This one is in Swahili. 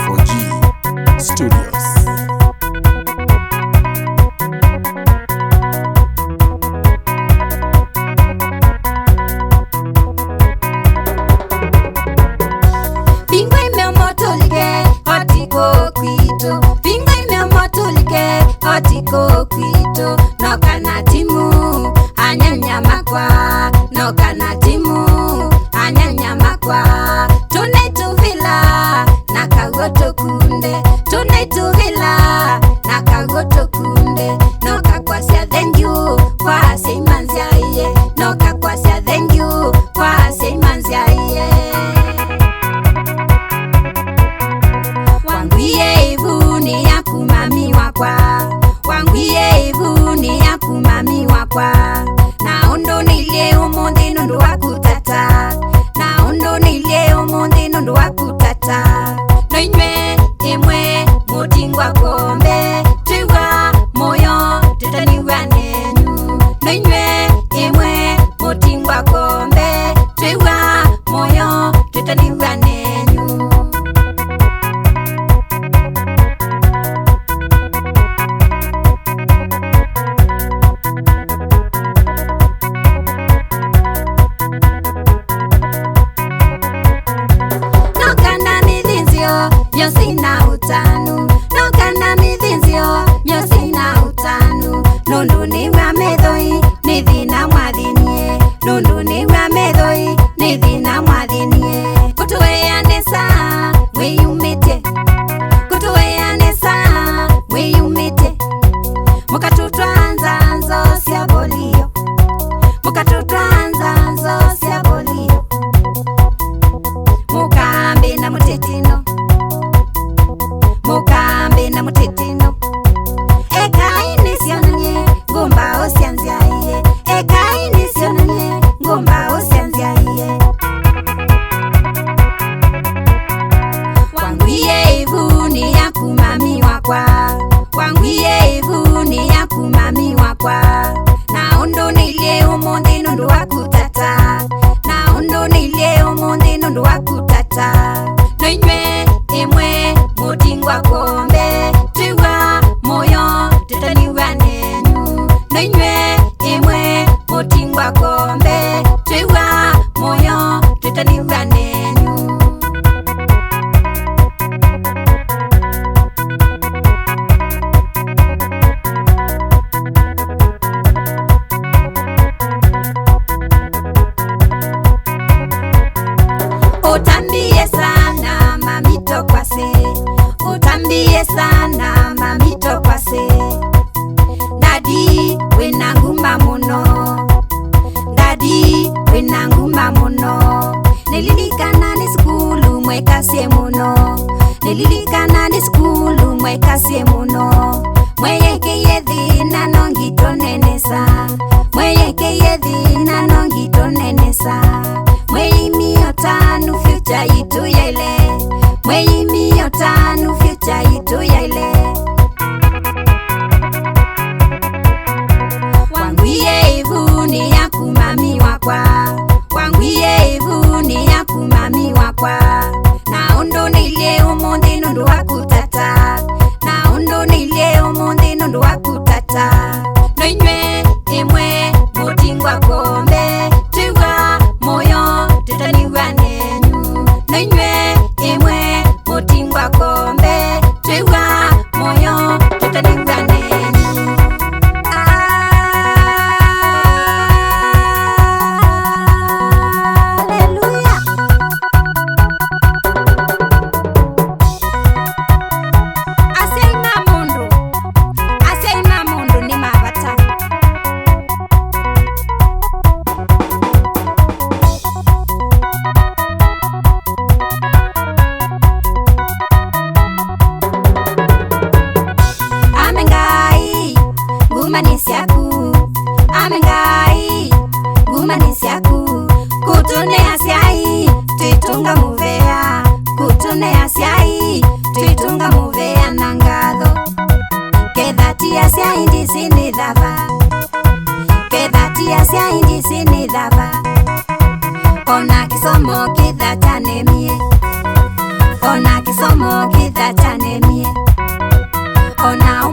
FOG Studios. Pingwe memotolike otiko kwito. Pingwe memotolike otiko kwito. Nokana timu anyanya makwa. Nokana timu anyanya makwa. Tunaituvila nakagoto kunde. Tunaituvila nakagoto kunde. Noka kwasia thank you kwa seimanzia iye. Noka kwasia thank you kwa seimanzia iye. Wangwiye ivuni ya kumami wakwa. Wangwiye ivuni ya kumami wakwa. Na ondo nile umundi nundu wakutata. Na ondo nile umundi nundu wakutata. Noinwe imwe mutingwa kombe. Tiwa moyo tutaniwa nenu. Noinwe imwe mutingwa kombe. Tiwa moyo tutaniwa nenu. Nokana midhinzio nyosina utanu. Nokana midhinzio nyosina utanu. Nundu ni wa medhoi nithina mwathinie. Nundu ni wa medhoi nithina mwathinie. Kutuweanesa wiyumite. Kutuweanesa wiyumite. Mukatutwanza nzo sia bolio. Mukatutwanza nzo sia bolio. Mukambe na mutetino. Mukambe na mutetino. Eka inisionanye ngomba osianzia iye. Eka inisionanye ngomba osianzia iye. Wangwiye ivuni ya kumami wakwa. Wangwiye ivuni ya kumami wakwa. Na ondo nile umundi nundu wakutata. Na ondo nile umundi nundu wakutata. Noinwe imwe mutingwa kombe. Tiwa moyo tutaniwa nenu. Noinwe imwe mutingwa kombe. Tiwa moyo tutaniwa nenu. Utambie sana mamito kwase. Utambie sana mamito kwase. Dadi wina ngumba muno. Dadi wina ngumba muno. Nililikana ni skulu mwekasie muno. Nililikana ni skulu mwekasie muno. Mweyeke yedhina nongito nenesa. Mweyeke yedhina nongito nenesa. Mweimi otanu future itu yaile. Mweimi otanu future itu yaile. Wangwiye ivuni ya kumami wakwa. Wangwiye ivuni ya kumami wakwa. Na ondo nile umundi nundu wakutata. Na ondo nile umundi nundu wakutata. Noinwe imwe mutingwa kombe. Tiwa moyo tutaniwa nenu. Noinwe imwe mutingwa kombe. Tiwa moyo tutaniwa nenu. Hallelujah. Aseima mundu ni mabata. Amengai gumanisiaku. Amengai gumanisiaku. Kutune asiai tuitunga muvea. Kutune asiai tuitunga muvea nangatho. Kedhati asiai ndisini dhava. Kedhati asiai ndisini dhava. ona kisomo kithachanemie, ona kisomo kithachanemie, ona